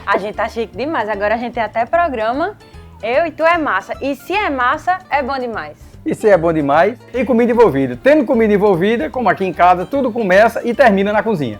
A gente tá chique demais, agora a gente tem até programa. Eu e tu é massa. E se é massa, é bom demais. E se é bom demais, tem comida envolvida. Tendo comida envolvida, como aqui em casa, tudo começa e termina na cozinha.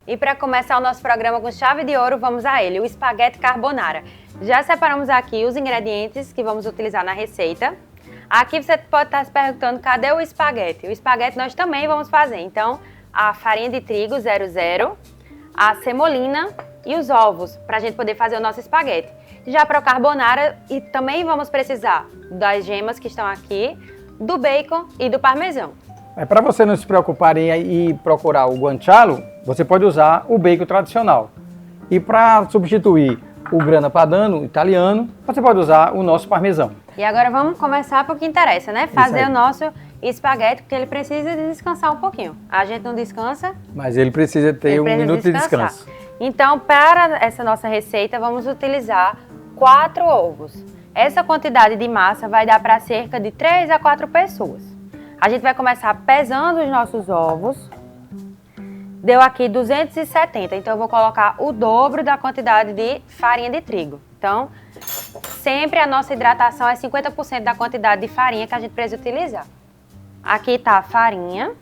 E para começar o nosso programa com chave de ouro, vamos a ele, o espaguete carbonara. Já separamos aqui os ingredientes que vamos utilizar na receita. Aqui você pode estar se perguntando, cadê o espaguete? O espaguete nós também vamos fazer. Então, a farinha de trigo 00, a semolina e os ovos, para a gente poder fazer o nosso espaguete. Já para o carbonara, e também vamos precisar das gemas que estão aqui, do bacon e do parmesão. Para você não se preocupar em procurar o guanciale, você pode usar o bacon tradicional. E para substituir o grana padano italiano, você pode usar o nosso parmesão. E agora vamos começar porque interessa, né? Fazer o nosso espaguete, porque ele precisa de descansar um pouquinho. A gente não descansa. Mas ele precisa ter um minuto de descanso. Então, para essa nossa receita, vamos utilizar 4 ovos. Essa quantidade de massa vai dar para cerca de 3 a 4 pessoas. A gente vai começar pesando os nossos ovos. Deu aqui 270, então eu vou colocar o dobro da quantidade de farinha de trigo. Então, sempre a nossa hidratação é 50% da quantidade de farinha que a gente precisa utilizar. Aqui está a farinha.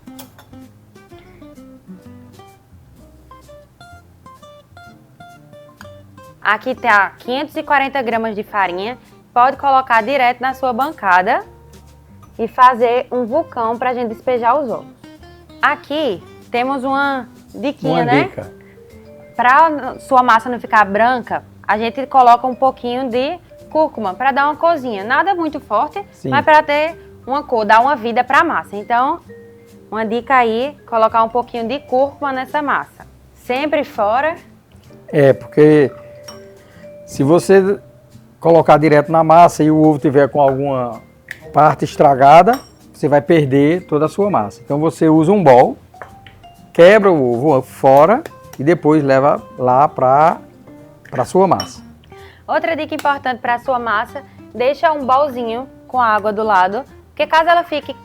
Aqui está 540 gramas de farinha. Pode colocar direto na sua bancada e fazer um vulcão para a gente despejar os ovos. Aqui temos uma diquinha, né? Dica. Para sua massa não ficar branca, a gente coloca um pouquinho de cúrcuma para dar uma corzinha. Nada muito forte, Sim. mas para ter uma cor, dar uma vida para a massa. Então, uma dica aí, colocar um pouquinho de cúrcuma nessa massa. Sempre fora. Porque se você colocar direto na massa e o ovo tiver com alguma parte estragada, você vai perder toda a sua massa. Então você usa um bol, quebra o ovo fora e depois leva lá para a sua massa. Outra dica importante para a sua massa, deixa um bolzinho com água do lado, porque caso ela fique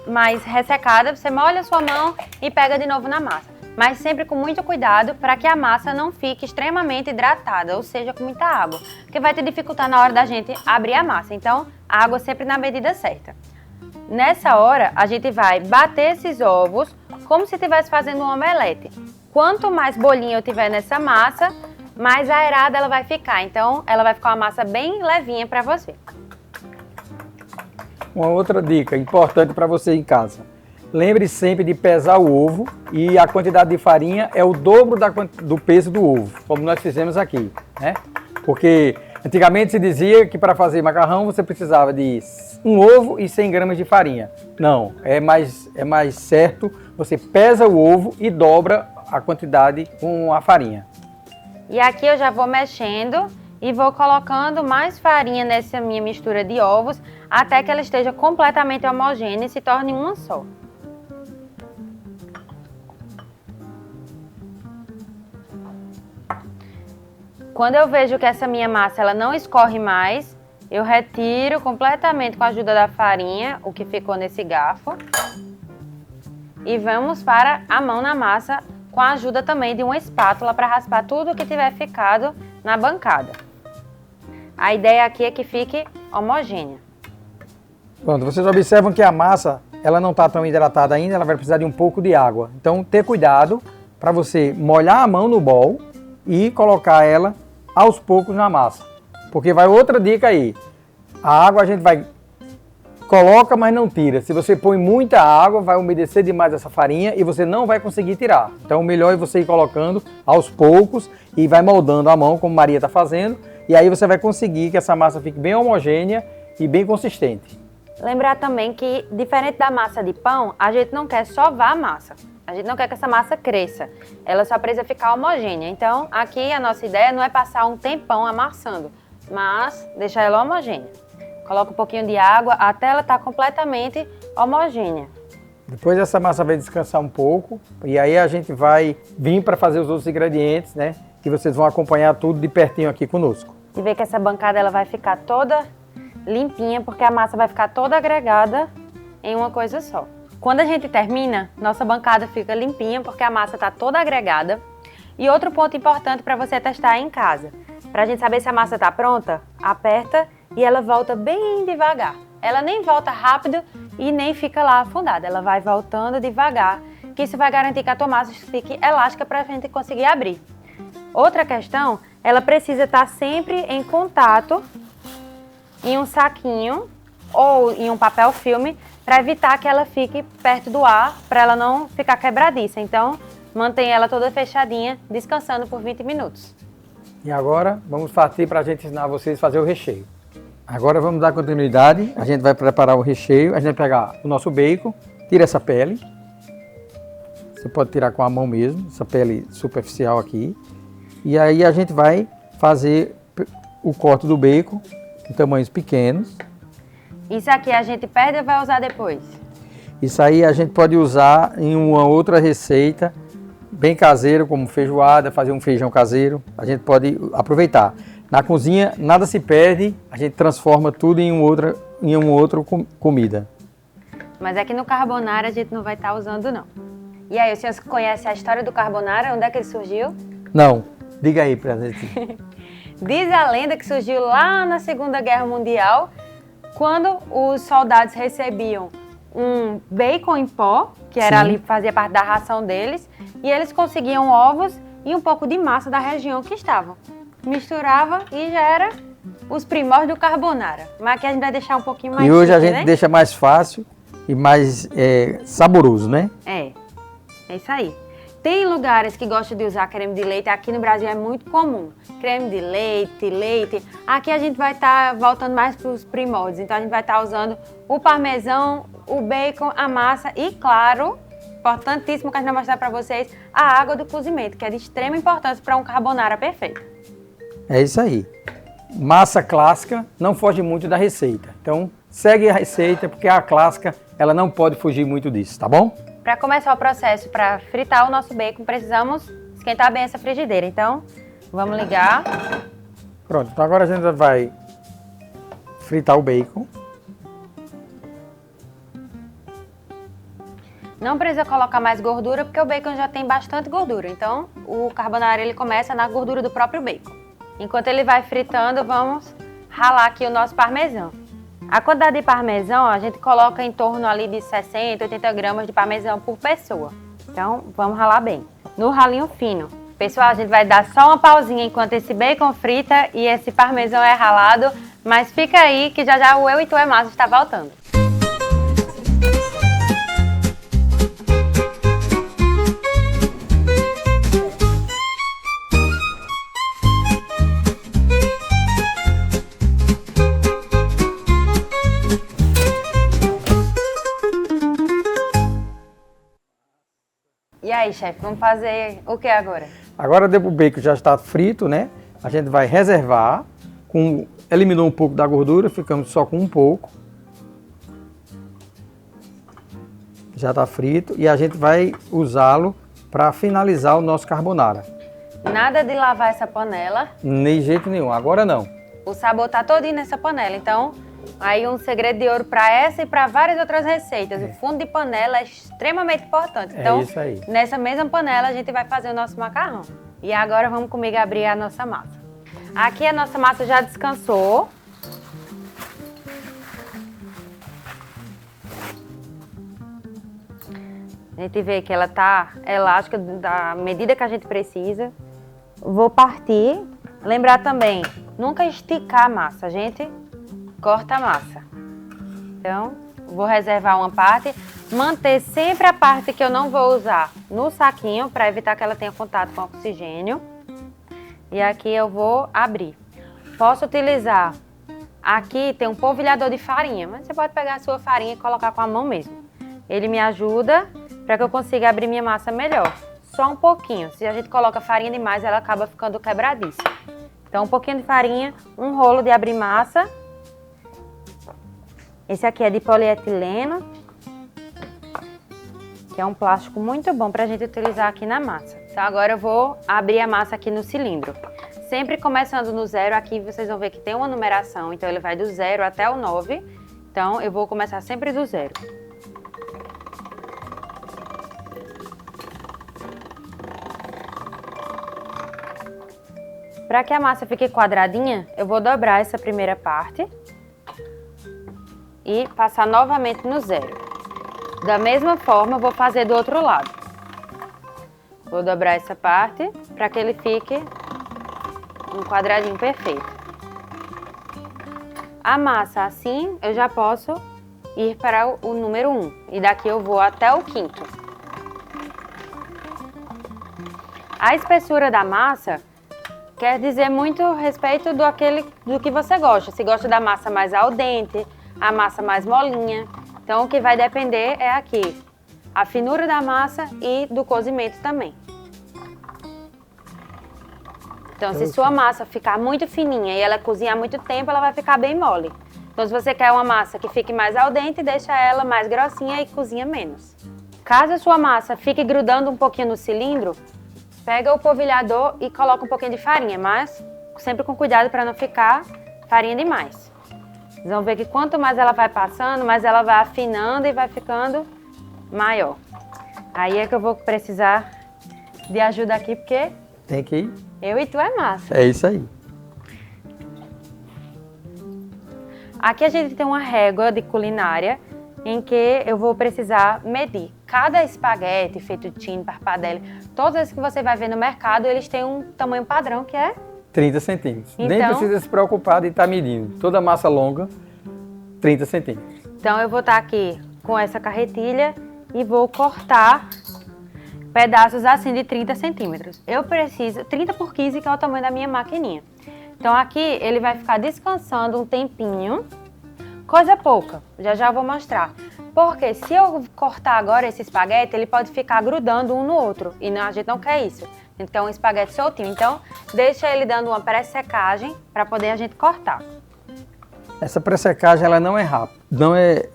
mais ressecada, você molha a sua mão e pega de novo na massa. Mas sempre com muito cuidado para que a massa não fique extremamente hidratada, ou seja, com muita água, porque vai te dificultar na hora da gente abrir a massa. Então, a água sempre na medida certa. Nessa hora, a gente vai bater esses ovos como se estivesse fazendo um omelete. Quanto mais bolinha eu tiver nessa massa, mais aerada ela vai ficar. Então, ela vai ficar uma massa bem levinha para você. Uma outra dica importante para você em casa. Lembre sempre de pesar o ovo e a quantidade de farinha é o dobro do peso do ovo, como nós fizemos aqui, né? Porque antigamente se dizia que para fazer macarrão você precisava de um ovo e 100 gramas de farinha. Não, é mais certo, você pesa o ovo e dobra a quantidade com a farinha. E aqui eu já vou mexendo e vou colocando mais farinha nessa minha mistura de ovos até que ela esteja completamente homogênea e se torne uma só. Quando eu vejo que essa minha massa ela não escorre mais, eu retiro completamente com a ajuda da farinha o que ficou nesse garfo. E vamos para a mão na massa com a ajuda também de uma espátula para raspar tudo que tiver ficado na bancada. A ideia aqui é que fique homogênea. Pronto, vocês observam que a massa ela não está tão hidratada ainda, ela vai precisar de um pouco de água. Então, ter cuidado para você molhar a mão no bol e colocar ela aos poucos na massa. Porque vai outra dica aí. A água a gente coloca, mas não tira. Se você põe muita água, vai umedecer demais essa farinha e você não vai conseguir tirar. Então, o melhor é você ir colocando aos poucos e vai moldando a mão, como Maria está fazendo. E aí você vai conseguir que essa massa fique bem homogênea e bem consistente. Lembrar também que, diferente da massa de pão, a gente não quer sovar a massa. A gente não quer que essa massa cresça. Ela só precisa ficar homogênea. Então, aqui a nossa ideia não é passar um tempão amassando, mas deixar ela homogênea. Coloca um pouquinho de água até ela estar completamente homogênea. Depois essa massa vai descansar um pouco e aí a gente vai vir para fazer os outros ingredientes, né? Que vocês vão acompanhar tudo de pertinho aqui conosco. E ver que essa bancada ela vai ficar toda limpinha, porque a massa vai ficar toda agregada em uma coisa só. Quando a gente termina, nossa bancada fica limpinha, porque a massa está toda agregada. E outro ponto importante para você testar em casa, para a gente saber se a massa está pronta, aperta e ela volta bem devagar. Ela nem volta rápido e nem fica lá afundada, ela vai voltando devagar, que isso vai garantir que a tua massa fique elástica para a gente conseguir abrir. Outra questão, ela precisa estar sempre em contato em um saquinho ou em um papel filme para evitar que ela fique perto do ar, para ela não ficar quebradiça. Então, mantém ela toda fechadinha, descansando por 20 minutos. E agora vamos partir para a gente ensinar vocês a fazer o recheio. Agora vamos dar continuidade, a gente vai preparar o recheio, a gente vai pegar o nosso bacon, tira essa pele. Você pode tirar com a mão mesmo, essa pele superficial aqui. E aí a gente vai fazer o corte do bacon em tamanhos pequenos. Isso aqui a gente perde ou vai usar depois? Isso aí a gente pode usar em uma outra receita, bem caseiro, como feijoada, fazer um feijão caseiro. A gente pode aproveitar. Na cozinha nada se perde, a gente transforma tudo em uma outra comida. Mas aqui no carbonara a gente não vai estar usando não. E aí, o senhor conhece a história do carbonara? Onde é que ele surgiu? Não, diga aí pra gente. Diz a lenda que surgiu lá na Segunda Guerra Mundial, quando os soldados recebiam um bacon em pó, que era ali, fazia parte da ração deles, e eles conseguiam ovos e um pouco de massa da região que estavam. Misturava e já era os primórdios do carbonara. Mas aqui a gente vai deixar um pouquinho mais E hoje chique, a gente né? deixa mais fácil e mais saboroso, né? É isso aí. Tem lugares que gostam de usar creme de leite, aqui no Brasil é muito comum. Creme de leite, leite. Aqui a gente vai estar voltando mais para os primórdios, então a gente vai estar usando o parmesão, o bacon, a massa e, claro, importantíssimo que a gente vai mostrar para vocês, a água do cozimento, que é de extrema importância para um carbonara perfeito. É isso aí. Massa clássica não foge muito da receita. Então, segue a receita, porque a clássica, ela não pode fugir muito disso, tá bom? Para começar o processo, para fritar o nosso bacon, precisamos esquentar bem essa frigideira. Então, vamos ligar. Pronto, então agora a gente vai fritar o bacon. Não precisa colocar mais gordura, porque o bacon já tem bastante gordura. Então, o carbonara ele começa na gordura do próprio bacon. Enquanto ele vai fritando, vamos ralar aqui o nosso parmesão. A quantidade de parmesão, a gente coloca em torno ali de 60, 80 gramas de parmesão por pessoa. Então, vamos ralar bem. No ralinho fino. Pessoal, a gente vai dar só uma pausinha enquanto esse bacon frita e esse parmesão é ralado. Mas fica aí que já já o Eu e Tu é Massa está voltando. E aí, chefe, vamos fazer o que agora? Agora o bacon já está frito, né? A gente vai reservar, eliminou um pouco da gordura, ficamos só com um pouco. Já está frito e a gente vai usá-lo para finalizar o nosso carbonara. Nada de lavar essa panela. De jeito nenhum, agora não. O sabor tá todinho nessa panela, então aí um segredo de ouro para essa e para várias outras receitas. O fundo de panela é extremamente importante. Então, é isso aí. Nessa mesma panela a gente vai fazer o nosso macarrão. E agora vamos comigo abrir a nossa massa. Aqui a nossa massa já descansou. A gente vê que ela tá elástica da medida que a gente precisa. Vou partir. Lembrar também, nunca esticar a massa, a gente corta a massa. Então, vou reservar uma parte, manter sempre a parte que eu não vou usar no saquinho, para evitar que ela tenha contato com oxigênio. E aqui eu vou abrir. Posso utilizar, aqui tem um polvilhador de farinha, mas você pode pegar a sua farinha e colocar com a mão mesmo. Ele me ajuda para que eu consiga abrir minha massa melhor. Só um pouquinho, se a gente coloca farinha demais, ela acaba ficando quebradiça. Então, um pouquinho de farinha, um rolo de abrir massa. Esse aqui é de polietileno. que é um plástico muito bom para a gente utilizar aqui na massa. Então agora eu vou abrir a massa aqui no cilindro. Sempre começando no 0, aqui vocês vão ver que tem uma numeração, então ele vai do 0 até o 9. Então eu vou começar sempre do 0. Para que a massa fique quadradinha, eu vou dobrar essa primeira parte e passar novamente no 0. Da mesma forma, eu vou fazer do outro lado. Vou dobrar essa parte para que ele fique um quadradinho perfeito. A massa assim, eu já posso ir para o número 1. E daqui eu vou até o 5º. A espessura da massa quer dizer muito a respeito do que você gosta. Se gosta da massa mais al dente, a massa mais molinha. Então, o que vai depender é aqui, a finura da massa e do cozimento também. Então, se sua massa ficar muito fininha e ela cozinhar muito tempo, ela vai ficar bem mole. Então, se você quer uma massa que fique mais al dente, deixa ela mais grossinha e cozinha menos. Caso a sua massa fique grudando um pouquinho no cilindro, pega o polvilhador e coloca um pouquinho de farinha, mas sempre com cuidado para não ficar farinha demais. Vocês vão ver que quanto mais ela vai passando, mais ela vai afinando e vai ficando maior. Aí é que eu vou precisar de ajuda aqui, porque tem que ir. Eu e tu é massa. É isso aí. Aqui a gente tem uma régua de culinária em que eu vou precisar medir. Cada espaguete, fettuccine, parpadelli, todos esses que você vai ver no mercado, eles têm um tamanho padrão que é 30 centímetros. Então, nem precisa se preocupar de estar medindo. Toda massa longa, 30 centímetros. Então eu vou estar aqui com essa carretilha e vou cortar pedaços assim de 30 centímetros. Eu preciso 30 por 15, que é o tamanho da minha maquininha. Então aqui ele vai ficar descansando um tempinho, coisa pouca, já vou mostrar. Porque se eu cortar agora esse espaguete, ele pode ficar grudando um no outro. E a gente não quer isso. A gente quer um espaguete soltinho. Então, deixa ele dando uma pré-secagem para poder a gente cortar. Essa pré-secagem ela não é rápida, não é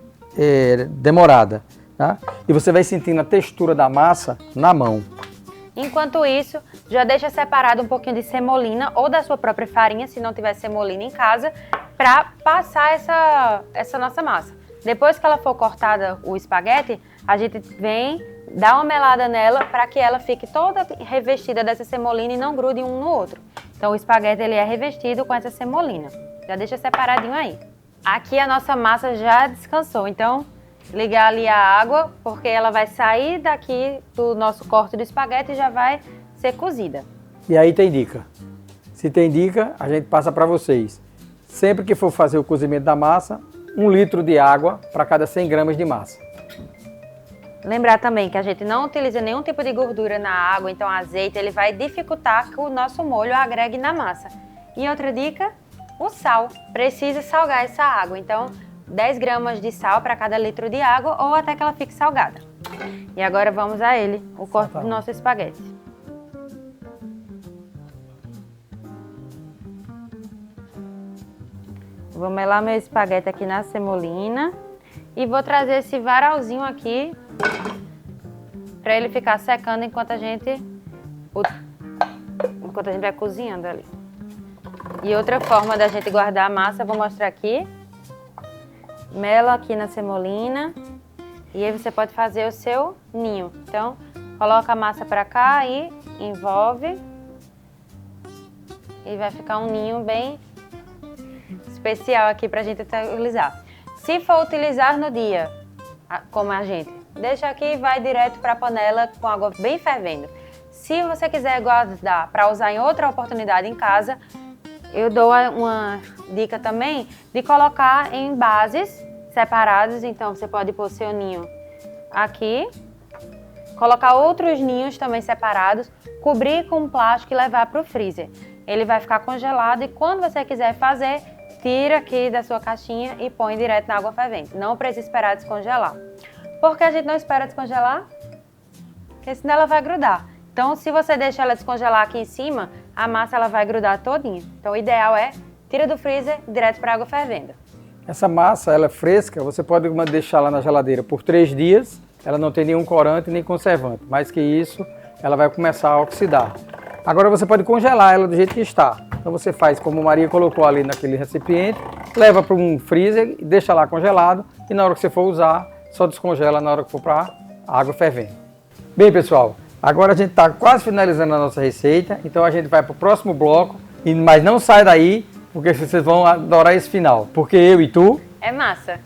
demorada, tá? E você vai sentindo a textura da massa na mão. Enquanto isso, já deixa separado um pouquinho de semolina ou da sua própria farinha, se não tiver semolina em casa, para passar essa nossa massa. Depois que ela for cortada o espaguete, a gente vem, dá uma melada nela para que ela fique toda revestida dessa semolina e não grude um no outro. Então o espaguete ele é revestido com essa semolina. Já deixa separadinho aí. Aqui a nossa massa já descansou, então ligar ali a água, porque ela vai sair daqui do nosso corte do espaguete e já vai ser cozida. E aí tem dica. Se tem dica, a gente passa para vocês. Sempre que for fazer o cozimento da massa, 1 litro de água para cada 100 gramas de massa. Lembrar também que a gente não utiliza nenhum tipo de gordura na água, então o azeite ele vai dificultar que o nosso molho agregue na massa. E outra dica, o sal. Precisa salgar essa água, então 10 gramas de sal para cada litro de água ou até que ela fique salgada. E agora vamos a ele, o corte do nosso espaguete. Vou melar meu espaguete aqui na semolina e vou trazer esse varalzinho aqui para ele ficar secando enquanto a gente vai cozinhando ali. E outra forma da gente guardar a massa, eu vou mostrar aqui. Mela aqui na semolina e aí você pode fazer o seu ninho. Então, coloca a massa para cá e envolve e vai ficar um ninho bem especial aqui pra gente utilizar. Se for utilizar no dia, como a gente, deixa aqui e vai direto para a panela com água bem fervendo. Se você quiser guardar para usar em outra oportunidade em casa, eu dou uma dica também de colocar em bases separadas. Então você pode pôr seu ninho aqui, colocar outros ninhos também separados, cobrir com plástico e levar para o freezer. Ele vai ficar congelado e quando você quiser fazer, tira aqui da sua caixinha e põe direto na água fervente. Não precisa esperar descongelar. Por que a gente não espera descongelar? Porque senão ela vai grudar. Então, se você deixa ela descongelar aqui em cima, a massa ela vai grudar todinha. Então, o ideal é tira do freezer direto para a água fervendo. Essa massa, ela é fresca, você pode deixar lá na geladeira por 3 dias ela não tem nenhum corante nem conservante. Mais que isso, ela vai começar a oxidar. Agora você pode congelar ela do jeito que está. Então você faz como a Maria colocou ali naquele recipiente, leva para um freezer e deixa lá congelado. E na hora que você for usar, só descongela na hora que for para a água fervendo. Bem, pessoal, agora a gente está quase finalizando a nossa receita. Então a gente vai para o próximo bloco. Mas não sai daí, porque vocês vão adorar esse final. Porque eu e tu... É massa.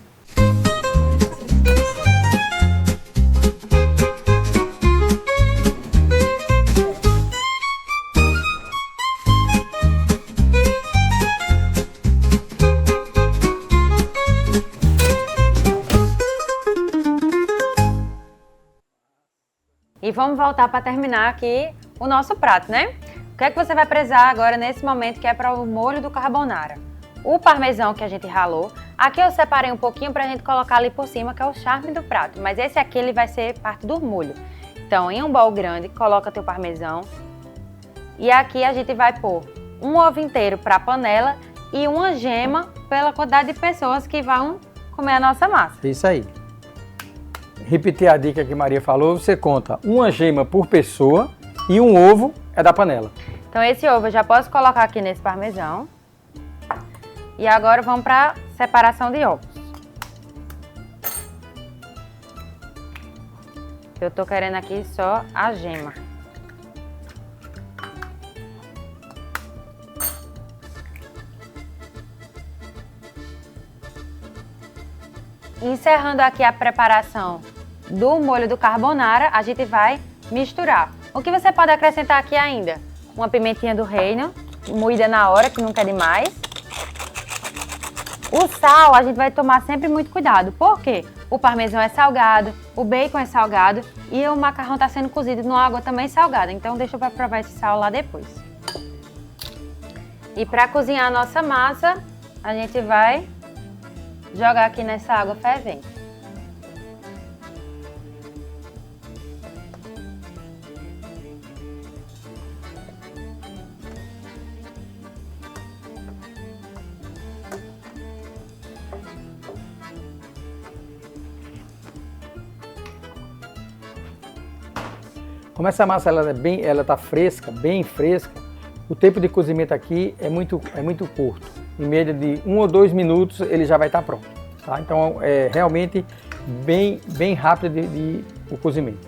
E vamos voltar para terminar aqui o nosso prato, né? O que é que você vai precisar agora nesse momento que é para o molho do carbonara? O parmesão que a gente ralou. Aqui eu separei um pouquinho para a gente colocar ali por cima, que é o charme do prato. Mas esse aqui ele vai ser parte do molho. Então, em um bowl grande, coloca teu parmesão. E aqui a gente vai pôr um ovo inteiro para a panela e uma gema pela quantidade de pessoas que vão comer a nossa massa. Isso aí. Repetir a dica que Maria falou, você conta uma gema por pessoa e um ovo é da panela. Então esse ovo eu já posso colocar aqui nesse parmesão. E agora vamos para separação de ovos. Eu tô querendo aqui só a gema. Encerrando aqui a preparação do molho do carbonara, a gente vai misturar. O que você pode acrescentar aqui ainda? Uma pimentinha do reino, moída na hora, que nunca é demais. O sal, a gente vai tomar sempre muito cuidado. Por quê? O parmesão é salgado, o bacon é salgado e o macarrão está sendo cozido numa água também salgada. Então deixa eu provar esse sal lá depois. E para cozinhar a nossa massa, a gente vai jogar aqui nessa água fervente. Como essa massa ela tá fresca, bem fresca, o tempo de cozimento aqui é muito curto. Em média de 1 ou 2 minutos ele já vai estar pronto. Tá? Então é realmente bem rápido o cozimento.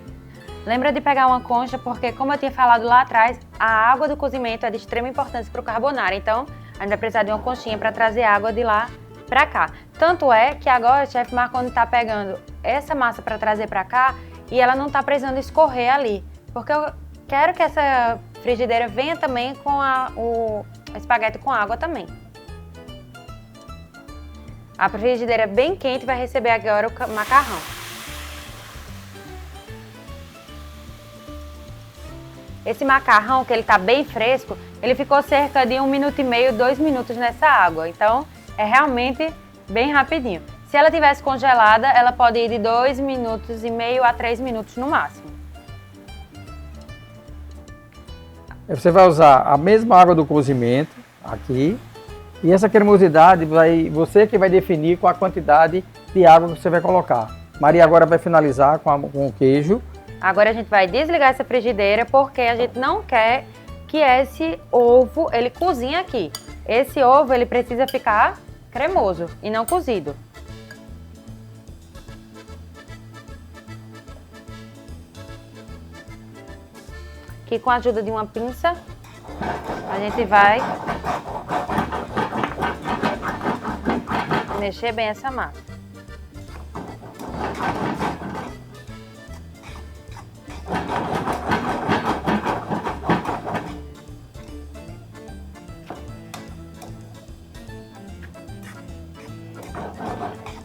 Lembra de pegar uma concha, porque como eu tinha falado lá atrás, a água do cozimento é de extrema importância para o carbonara. Então a gente vai precisar de uma conchinha para trazer água de lá para cá. Tanto é que agora o chefe Marconi está pegando essa massa para trazer para cá e ela não está precisando escorrer ali. Porque eu quero que essa frigideira venha também com o espaguete com água também. A frigideira bem quente vai receber agora o macarrão. Esse macarrão, que ele tá bem fresco, ele ficou cerca de 1 minuto e meio, 2 minutos nessa água. Então, é realmente bem rapidinho. Se ela tivesse congelada, ela pode ir de 2 minutos e meio a 3 minutos no máximo. Você vai usar a mesma água do cozimento aqui e essa cremosidade você que vai definir qual a quantidade de água que você vai colocar. Maria agora vai finalizar com o queijo. Agora a gente vai desligar essa frigideira porque a gente não quer que esse ovo ele cozinhe aqui. Esse ovo ele precisa ficar cremoso e não cozido. Aqui com a ajuda de uma pinça, a gente vai mexer bem essa massa.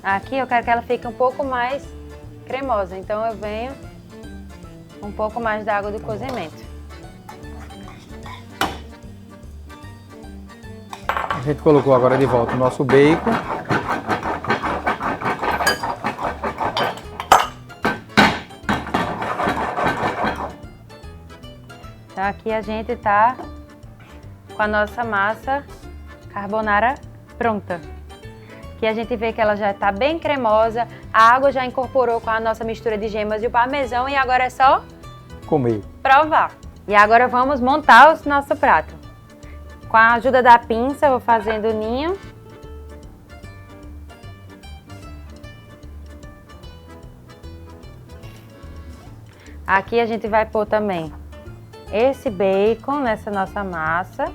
Aqui eu quero que ela fique um pouco mais cremosa, então eu venho um pouco mais da água do cozimento. A gente colocou agora de volta o nosso bacon. Então aqui a gente tá com a nossa massa carbonara pronta. que a gente vê que ela já está bem cremosa, a água já incorporou com a nossa mistura de gemas e o parmesão e agora é só Comer. provar. E agora vamos montar o nosso prato. Com a ajuda da pinça, eu vou fazendo o ninho. Aqui a gente vai pôr também esse bacon nessa nossa massa.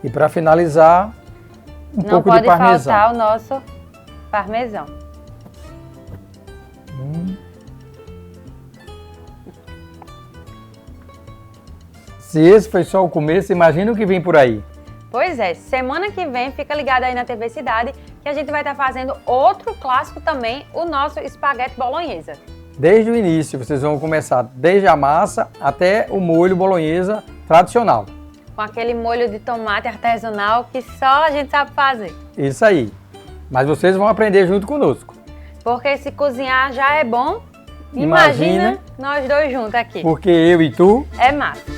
E para finalizar, um Não pouco de pode parmesão. faltar o nosso parmesão. Se esse foi só o começo, imagina o que vem por aí. Pois é, semana que vem fica ligado aí na TV Cidade que a gente vai estar fazendo outro clássico também, o nosso espaguete bolonhesa. Desde o início, vocês vão começar desde a massa até o molho bolonhesa tradicional. Com aquele molho de tomate artesanal que só a gente sabe fazer. Isso aí. Mas vocês vão aprender junto conosco. Porque se cozinhar já é bom, Imagina imagina nós dois juntos aqui. Porque eu e tu É massa.